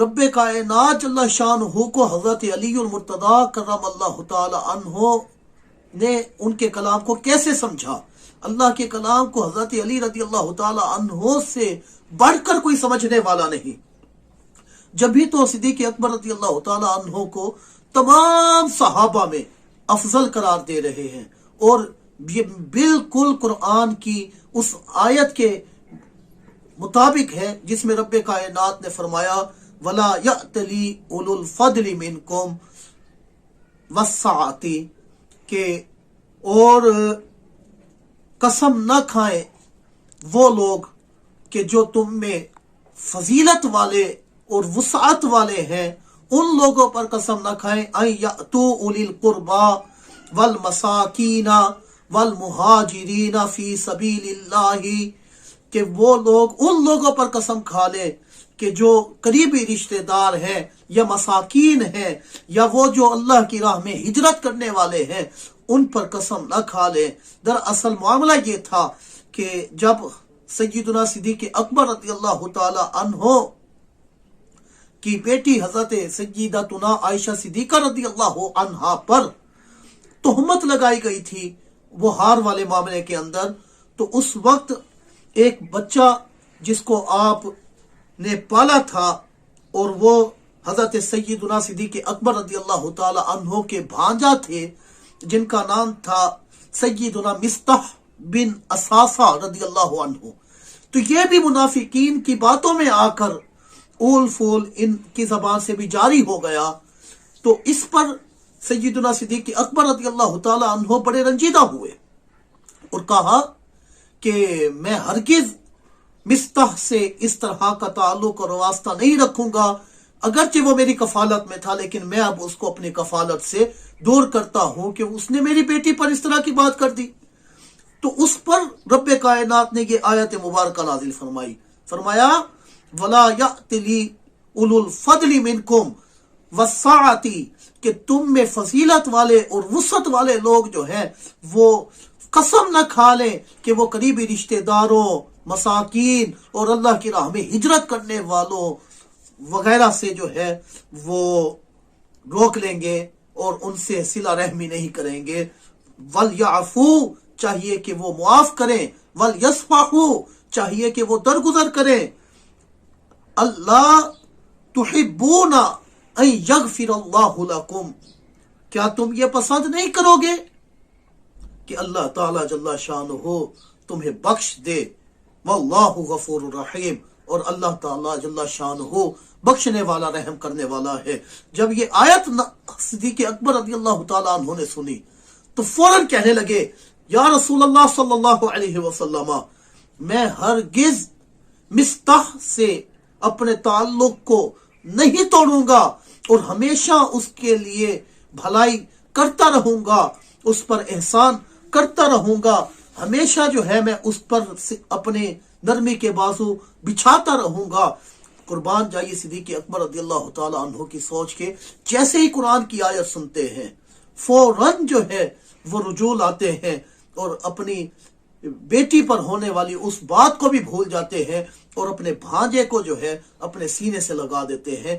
رب کائنات جل شانہ کو حضرت علی المرتضیٰ کرم اللہ تعالی عنہ نے ان کے کلام کو کیسے سمجھا؟ اللہ کے کلام کو حضرت علی رضی اللہ تعالی عنہ سے بڑھ کر کوئی سمجھنے والا نہیں. جبھی تو صدیق اکبر رضی اللہ تعالی عنہ کو تمام صحابہ میں افضل قرار دے رہے ہیں، اور یہ بالکل قرآن کی اس آیت کے مطابق ہے جس میں رب کائنات نے فرمایا وَلَا يَأْتَلِي أُولُو الْفَضْلِ مِنْكُمْ وَالسَّعَةِ، کہ اور قسم نہ کھائیں وہ لوگ کہ جو تم میں فضیلت والے اور وسعت والے ہیں، ان لوگوں پر قسم نہ کھائیں اَن يَأْتُوا أُولِي الْقُرْبَى وَالْمَسَاكِينَ وَالْمُهَاجِرِينَ فِي سَبِيلِ اللَّهِ، کہ وہ لوگ ان لوگوں پر قسم کھا لیں کہ جو قریبی رشتہ دار ہیں یا مساکین ہیں یا وہ جو اللہ کی راہ میں ہجرت کرنے والے ہیں، ان پر قسم نہ کھا لیں. دراصل معاملہ یہ تھا کہ جب سیدنا صدیق اکبر رضی اللہ تعالی عنہ کی بیٹی حضرت سیدتنا عائشہ صدیقہ رضی اللہ عنہا پر تہمت لگائی گئی تھی وہ ہار والے معاملے کے اندر، تو اس وقت ایک بچہ جس کو آپ نے پالا تھا اور وہ حضرت سیدنا صدیق اکبر رضی اللہ تعالی عنہ کے بھانجا تھے جن کا نام تھا سیدنا مصطح بن اساسہ رضی اللہ عنہ، تو یہ بھی منافقین کی باتوں میں آ کر اول فول ان کی زبان سے بھی جاری ہو گیا. تو اس پر سیدنا صدیق اکبر رضی اللہ تعالی عنہ بڑے رنجیدہ ہوئے اور کہا کہ میں ہرگز مصطح سے اس طرح کا تعلق اور واسطہ نہیں رکھوں گا، اگرچہ وہ میری کفالت میں تھا لیکن میں اب اس کو اپنی کفالت سے دور کرتا ہوں کہ اس نے میری بیٹی پر اس طرح کی بات کر دی. تو اس پر رب کائنات نے یہ آیت مبارکہ نازل فرمائی، فرمایا وَلَا يَأْتَلِي أُولُو الْفَضْلِ مِنْكُمْ وَالسَّعَةِ، کہ تم میں فضیلت والے اور وسعت والے لوگ جو ہیں وہ قسم نہ کھا لیں کہ وہ قریبی رشتہ داروں، مساکین اور اللہ کی راہ میں ہجرت کرنے والوں وغیرہ سے جو ہے وہ روک لیں گے اور ان سے صلہ رحمی نہیں کریں گے. وَلْيَعْفُوا، چاہیے کہ وہ معاف کریں، وَلْيَصْفَحُوا، چاہیے کہ وہ درگزر کریں. اللہ تحبون ان یغفر اللہ لکم، کیا تم یہ پسند نہیں کرو گے کہ اللہ تعالی جل شانہ تمہیں بخش دے. واللہ غفور الرحیم، اور اللہ تعالی جل شانہ بخشنے والا رحم کرنے والا ہے. جب یہ آیت صدیق اکبر رضی اللہ تعالی عنہ نے سنی تو فوراً کہنے لگے یا رسول اللہ صلی اللہ علیہ وسلم، میں ہرگز مصطح سے اپنے تعلق کو نہیں توڑوں گا اور ہمیشہ اس کے لیے بھلائی کرتا رہوں گا، اس پر احسان کرتا رہوں گا، ہمیشہ جو ہے میں اس پر اپنے نرمی کے بازو بچھاتا رہوں گا. قربان جائیے صدیق اکبر رضی اللہ تعالی عنہ کی سوچ کے، جیسے ہی قرآن کی آیت سنتے ہیں فوراً جو ہے وہ رجوع لاتے ہیں اور اپنی بیٹی پر ہونے والی اس بات کو بھی بھول جاتے ہیں اور اپنے بھانجے کو جو ہے اپنے سینے سے لگا دیتے ہیں.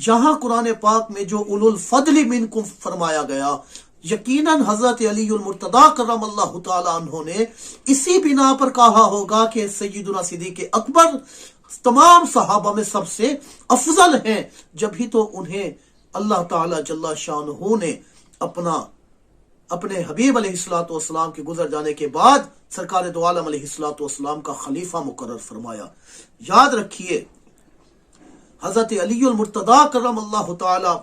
یہاں قرآن پاک میں جو اولو الفضل منکم فرمایا گیا، یقیناً حضرت علی المرتضیٰ کرم اللہ تعالی عنہ نے اسی بنا پر کہا ہوگا کہ سیدنا صدیق اکبر تمام صحابہ میں سب سے افضل ہیں، جب ہی تو انہیں اللہ تعالی جل شانہ نے اپنے حبیب علیہ الصلوۃ والسلام کے گزر جانے کے بعد سرکار دو عالم علیہ الصلوۃ والسلام کا خلیفہ مقرر فرمایا. یاد رکھیے حضرت علی المرتضیٰ کرم اللہ تعالی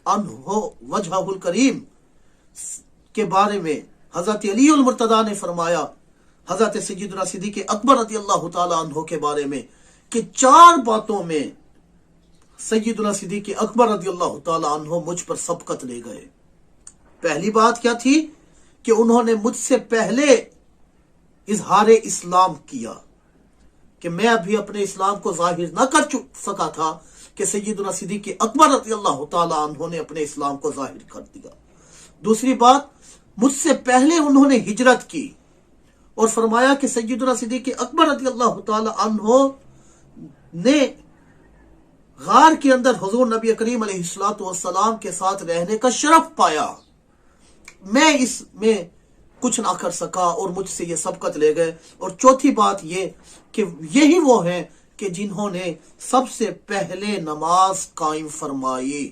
عنہ وجہہ الکریم کے بارے میں حضرت علی المرتضیٰ نے فرمایا حضرت سیدنا صدیق اکبر رضی اللہ تعالی عنہ کے بارے میں کہ 4 باتوں میں سیدنا صدیق اکبر رضی اللہ تعالی عنہ مجھ پر سبقت لے گئے. پہلی بات کیا تھی کہ انہوں نے مجھ سے پہلے اظہار اسلام کیا، کہ میں ابھی اپنے اسلام کو ظاہر نہ کر سکا تھا کہ سیدنا صدیق اکبر رضی اللہ تعالی عنہ نے اپنے اسلام کو ظاہر کر دیا. دوسری بات، مجھ سے پہلے انہوں نے ہجرت کی اور فرمایا کہ سیدنا صدیق اکبر رضی اللہ تعالی عنہ نے غار کے اندر حضور نبی کریم علیہ الصلوۃ والسلام کے ساتھ رہنے کا شرف پایا، میں اس میں کچھ نہ کر سکا اور مجھ سے یہ سبقت لے گئے۔ اور چوتھی بات یہ کہ یہی وہ ہیں کہ جنہوں نے سب سے پہلے نماز قائم فرمائی،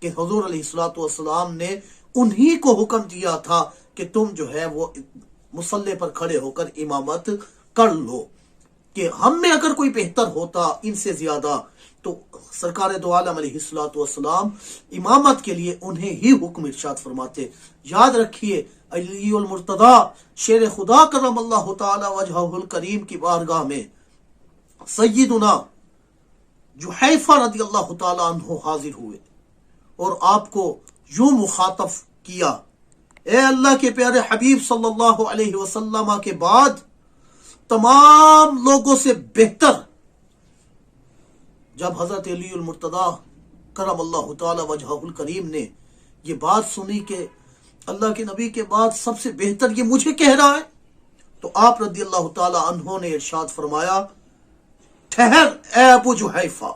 کہ حضور علیہ الصلوۃ والسلام نے انہی کو حکم دیا تھا کہ تم جو ہے وہ مصلی پر کھڑے ہو کر امامت کر لو، کہ ہم میں اگر کوئی بہتر ہوتا ان سے زیادہ تو سرکار دو عالم علیہ الصلوۃ والسلام امامت کے لیے انہیں ہی حکم ارشاد فرماتے۔ یاد رکھیے علی المرتضی شیر خدا کرم اللہ تعالی وجہہ الکریم کی بارگاہ میں سیدنا جحیفہ رضی اللہ تعالی عنہ حاضر ہوئے اور آپ کو یوں مخاطب کیا، اے اللہ کے پیارے حبیب صلی اللہ علیہ وسلم کے بعد تمام لوگوں سے بہتر۔ جب حضرت علی المرتضی کرم اللہ تعالی وجہہ الکریم نے یہ بات سنی کہ اللہ کے نبی کے بعد سب سے بہتر یہ مجھے کہہ رہا ہے، تو آپ رضی اللہ تعالی عنہ نے ارشاد فرمایا، ٹھہر اے ابو جحیفہ،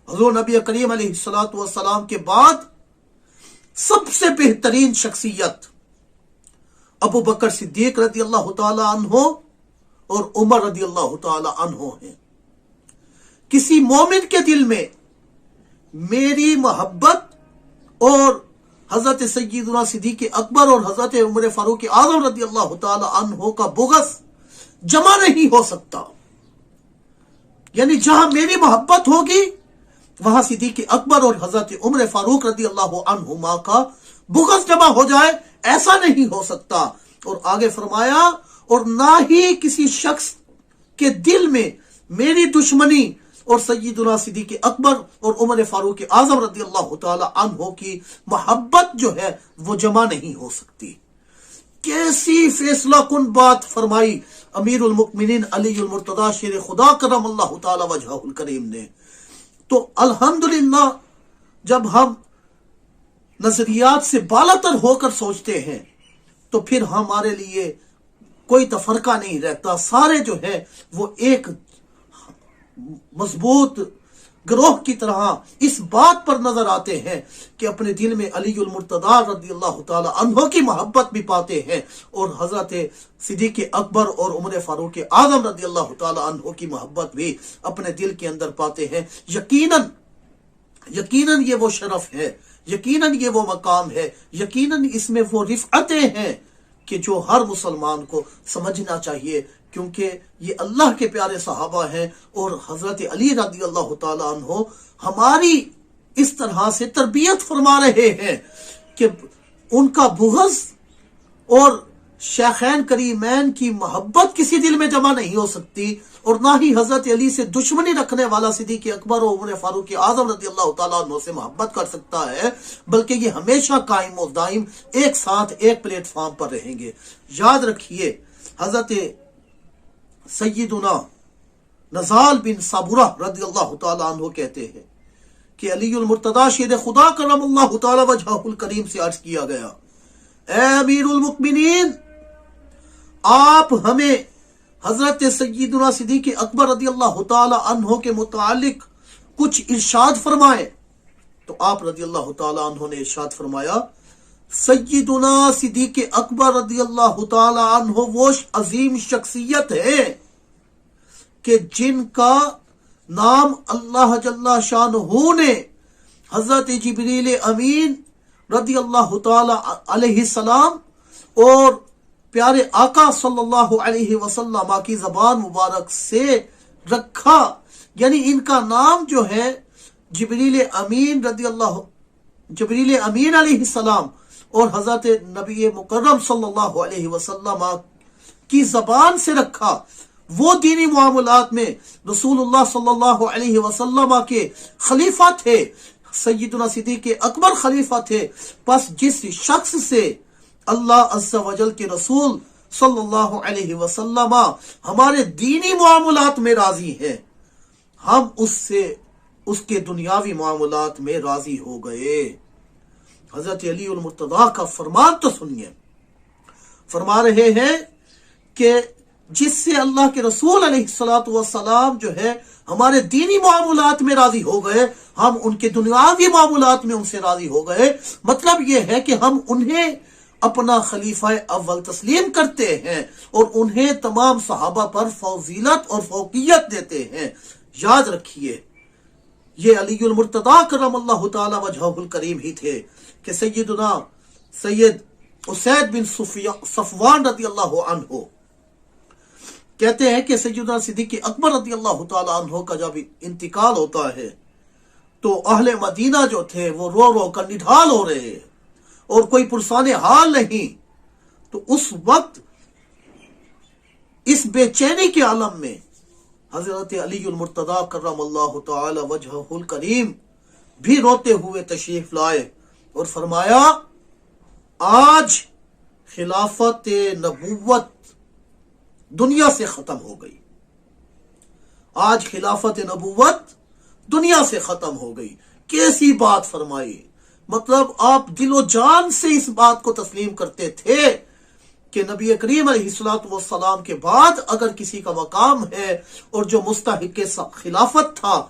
حضور نبی کریم علیہ الصلوۃ والسلام کے بعد سب سے بہترین شخصیت ابو بکر صدیق رضی اللہ تعالی عنہ اور عمر رضی اللہ تعالی عنہ ہیں۔ کسی مومن کے دل میں میری محبت اور حضرت سیدنا صدیق اکبر اور حضرت عمر فاروق اعظم رضی اللہ تعالی عنہ کا بغض جمع نہیں ہو سکتا، یعنی جہاں میری محبت ہوگی وہاں صدیق اکبر اور حضرت عمر فاروق رضی اللہ عنہما کا بغض جمع ہو جائے، ایسا نہیں ہو سکتا۔ اور آگے فرمایا، اور نہ ہی کسی شخص کے دل میں میری دشمنی اور سیدنا صدیق اکبر اور عمر فاروق اعظم رضی اللہ تعالی عنہ کی محبت جو ہے وہ جمع نہیں ہو سکتی۔ کیسی فیصلہ کن بات فرمائی امیر المؤمنین علی المرتضی شیر خدا کرم اللہ تعالی وجہہ الکریم نے۔ تو الحمدللہ جب ہم نظریات سے بالاتر ہو کر سوچتے ہیں تو پھر ہمارے لیے کوئی تفرقہ نہیں رہتا، سارے جو ہے وہ ایک مضبوط گروہ کی طرح اس بات پر نظر آتے ہیں کہ اپنے دل میں علی المرتضی رضی اللہ تعالی عنہ کی محبت بھی پاتے ہیں اور حضرت صدیق اکبر اور عمر فاروق اعظم رضی اللہ تعالی عنہ کی محبت بھی اپنے دل کے اندر پاتے ہیں۔ یقیناً یہ وہ شرف ہے، یقیناً یہ وہ مقام ہے، یقیناً اس میں وہ رفعتیں ہیں کہ جو ہر مسلمان کو سمجھنا چاہیے، کیونکہ یہ اللہ کے پیارے صحابہ ہیں اور حضرت علی رضی اللہ تعالی عنہ ہماری اس طرح سے تربیت فرما رہے ہیں کہ ان کا بغض اور شیخین کریمین کی محبت کسی دل میں جمع نہیں ہو سکتی، اور نہ ہی حضرت علی سے دشمنی رکھنے والا صدیق اکبر اور عمر فاروق اعظم رضی اللہ تعالیٰ عنہ سے محبت کر سکتا ہے، بلکہ یہ ہمیشہ قائم و دائم ایک ساتھ ایک پلیٹ فارم پر رہیں گے۔ یاد رکھیے حضرت سیدنا نزال بن صابرہ رضی اللہ تعالیٰ عنہ کہتے ہیں کہ علی المرتضی شیر خدا کرم اللہ تعالی وجہہ الکریم سے عرض کیا گیا، اے امیر المؤمنین، آپ ہمیں حضرت سیدنا صدیق اکبر رضی اللہ تعالی عنہ کے متعلق کچھ ارشاد فرمائیں۔ تو آپ رضی اللہ تعالی عنہ نے ارشاد فرمایا، سیدنا صدیق اکبر رضی اللہ تعالی عنہ وہ عظیم شخصیت ہے کہ جن کا نام اللہ جل شانہ نے حضرت جبریل امین رضی اللہ تعالی علیہ السلام اور پیارے آقا صلی اللہ علیہ وسلم کی زبان مبارک سے رکھا، یعنی ان کا نام جو ہے جبریل امین علیہ السلام اور حضرت نبی مکرم صلی اللہ علیہ وسلم کی زبان سے رکھا۔ وہ دینی معاملات میں رسول اللہ صلی اللہ علیہ وسلم کے خلیفہ تھے، سیدنا صدیق اکبر خلیفہ تھے، پس جس شخص سے اللہ عز و جل کے رسول صلی اللہ علیہ وسلم ہمارے دینی معاملات میں راضی ہیں، ہم اس کے دنیاوی معاملات میں راضی ہو گئے۔ حضرت علی المرتضی کا فرمان تو سنیے، فرما رہے ہیں کہ جس سے اللہ کے رسول علیہ الصلوۃ والسلام جو ہے ہمارے دینی معاملات میں راضی ہو گئے، ہم ان کے دنیاوی معاملات میں ان سے راضی ہو گئے۔ مطلب یہ ہے کہ ہم انہیں اپنا خلیفہ اول تسلیم کرتے ہیں اور انہیں تمام صحابہ پر فضیلت اور فوقیت دیتے ہیں۔ یاد رکھیے یہ علی المرتضی کرم اللہ تعالی وجہہ الکریم ہی تھے کہ سیدنا سید اسید بن صفوان رضی اللہ عنہ کہتے ہیں کہ سیدنا صدیق اکبر رضی اللہ تعالی عنہ کا جب انتقال ہوتا ہے تو اہل مدینہ جو تھے وہ رو رو کر نڈھال ہو رہے اور کوئی پرسان حال نہیں۔ تو اس وقت اس بے چینی کے عالم میں حضرت علی المرتضی کرم اللہ تعالی وجہہ الکریم بھی روتے ہوئے تشریف لائے اور فرمایا آج خلافت نبوت دنیا سے ختم ہو گئی، آج خلافت نبوت دنیا سے ختم ہو گئی۔ کیسی بات فرمائی، مطلب آپ دل و جان سے اس بات کو تسلیم کرتے تھے کہ نبی کریم علیہ الصلوۃ والسلام کے بعد اگر کسی کا مقام ہے اور جو مستحق خلافت تھا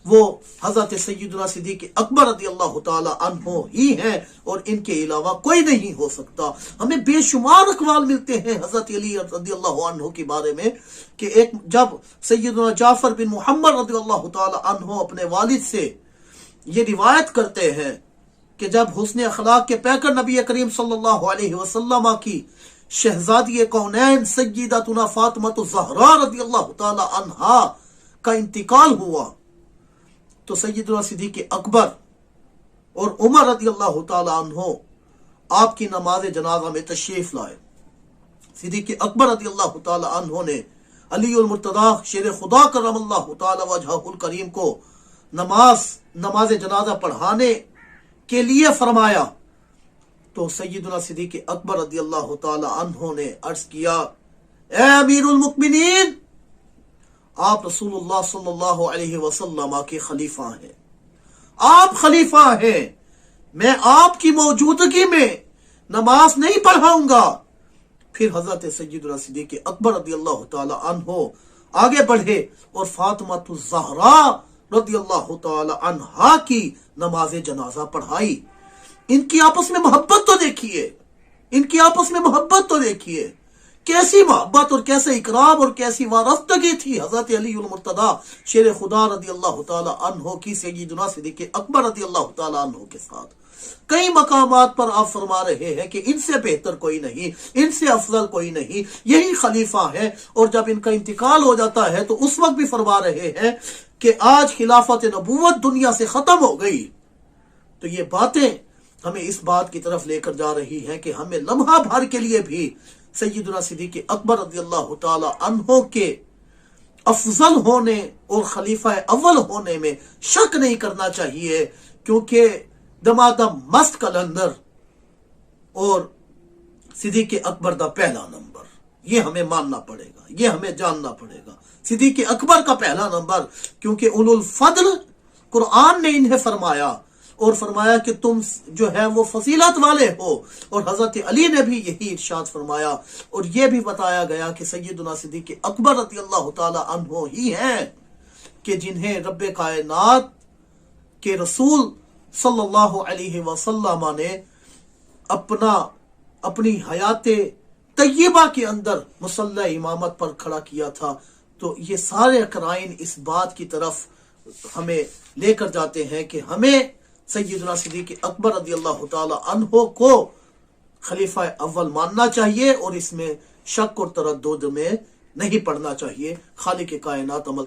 وہ حضرت سیدنا صدیق اکبر رضی اللہ تعالی عنہ ہی ہیں اور ان کے علاوہ کوئی نہیں ہو سکتا۔ ہمیں بے شمار اقوال ملتے ہیں حضرت علی رضی اللہ عنہ کے بارے میں کہ ایک جب سیدنا جعفر بن محمد رضی اللہ تعالی عنہ اپنے والد سے یہ روایت کرتے ہیں کہ جب حسن اخلاق کے پیکر نبی کریم صلی اللہ علیہ وسلم کی شہزادی کونین سیدتنا فاطمہ الزہرا رضی اللہ تعالی عنہا کا انتقال ہوا تو سیدنا صدیق اکبر اور عمر رضی اللہ تعالی عنہ آپ کی نماز جنازہ میں تشریف لائے۔ صدیق اکبر رضی اللہ تعالی عنہ نے علی المرتضی شیر خدا کرم اللہ تعالی وجہہ الکریم کو نماز جنازہ پڑھانے کے لیے فرمایا تو سیدنا صدیق اکبر رضی اللہ تعالی عنہ نے عرض کیا اے امیر المؤمنین، آپ رسول اللہ صلی اللہ علیہ وسلم کے خلیفہ ہیں، آپ خلیفہ ہیں، میں آپ کی موجودگی میں نماز نہیں پڑھاؤں گا۔ پھر حضرت سیدنا صدیق اکبر رضی اللہ تعالی عنہ آگے بڑھے اور فاطمہ الزہرا رضی اللہ تعالی عنہا کی نماز جنازہ پڑھائی۔ ان کی آپس میں محبت تو دیکھیے، ان کی آپس میں محبت تو دیکھیے، کیسی محبت اور کیسے اکرام اور کیسی وارستگی تھی حضرت علی المرتضی شیر خدا رضی اللہ تعالی عنہ کی سیدنا صدیق اکبر رضی اللہ تعالی عنہ کے ساتھ۔ کئی مقامات پر آپ فرما رہے ہیں کہ ان سے بہتر کوئی نہیں، ان سے افضل کوئی نہیں، یہی خلیفہ ہے، اور جب ان کا انتقال ہو جاتا ہے تو اس وقت بھی فرما رہے ہیں کہ آج خلافت نبوت دنیا سے ختم ہو گئی۔ تو یہ باتیں ہمیں اس بات کی طرف لے کر جا رہی ہیں کہ ہمیں لمحہ بھر کے لیے بھی سیدنا صدیق اکبر رضی اللہ تعالی عنہ کے افضل ہونے اور خلیفہ اول ہونے میں شک نہیں کرنا چاہیے، کیونکہ دمادم مست کلندر اور صدیق اکبر دا پہلا نمبر، یہ ہمیں ماننا پڑے گا، یہ ہمیں جاننا پڑے گا۔ صدیق اکبر کا پہلا نمبر، کیونکہ اولو الفضل قرآن نے انہیں فرمایا اور فرمایا کہ تم جو ہے وہ فضیلت والے ہو، اور حضرت علی نے بھی یہی ارشاد فرمایا، اور یہ بھی بتایا گیا کہ سیدنا صدیق اکبر رضی اللہ تعالی عنہ ہی ہیں کہ جنہیں رب کائنات کے رسول صلی اللہ علیہ وسلم نے اپنی حیات طیبہ کے اندر مصلی امامت پر کھڑا کیا تھا۔ تو یہ سارے قرائن اس بات کی طرف ہمیں لے کر جاتے ہیں کہ ہمیں سیدنا صدیق اکبر رضی اللہ تعالی عنہ کو خلیفہ اول ماننا چاہیے اور اس میں شک اور تردد میں نہیں پڑنا چاہیے۔ خالق کائنات عمل